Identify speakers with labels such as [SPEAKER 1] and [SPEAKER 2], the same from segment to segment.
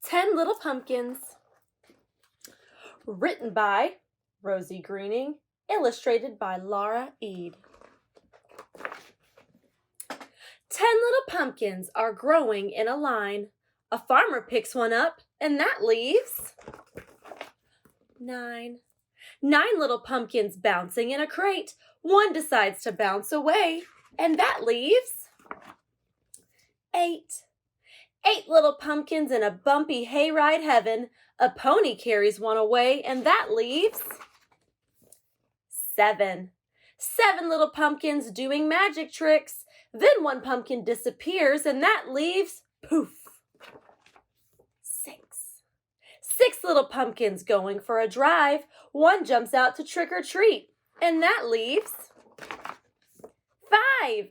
[SPEAKER 1] 10 Little Pumpkins. Written by Rosie Greening, illustrated by Lara Ede. 10 little pumpkins are growing in a line. A farmer picks one up, and that leaves 9. 9 little pumpkins bouncing in a crate. One decides to bounce away, and that leaves 8. 8 little pumpkins in a bumpy hayride heaven. A pony carries one away, and that leaves 7. 7 little pumpkins doing magic tricks. Then one pumpkin disappears, and that leaves, poof, 6. 6 little pumpkins going for a drive. One jumps out to trick or treat, and that leaves 5. 5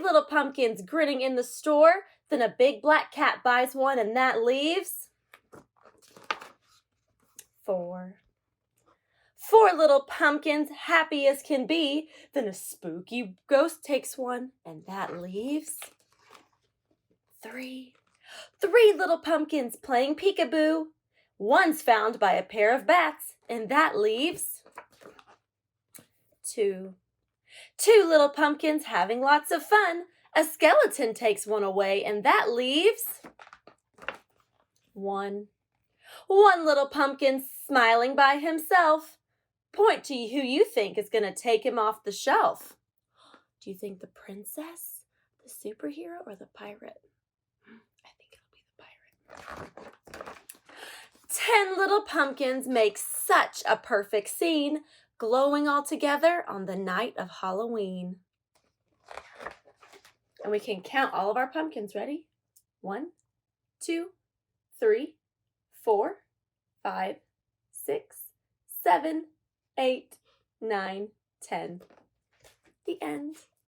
[SPEAKER 1] little pumpkins grinning in the store. Then a big black cat buys one, and that leaves 4. 4 little pumpkins happy as can be. Then a spooky ghost takes one, and that leaves 3. 3 little pumpkins playing peekaboo. One's found by a pair of bats, and that leaves 2. 2 little pumpkins having lots of fun. A skeleton takes one away, and that leaves 1. 1 little pumpkin smiling by himself. Point to who you think is going to take him off the shelf. Do you think the princess, the superhero, or the pirate? I think it'll be the pirate. 10 little pumpkins make such a perfect scene, glowing all together on the night of Halloween. And we can count all of our pumpkins. Ready? 1, 2, 3, 4, 5, 6, 7, 8, 9, 10. The end.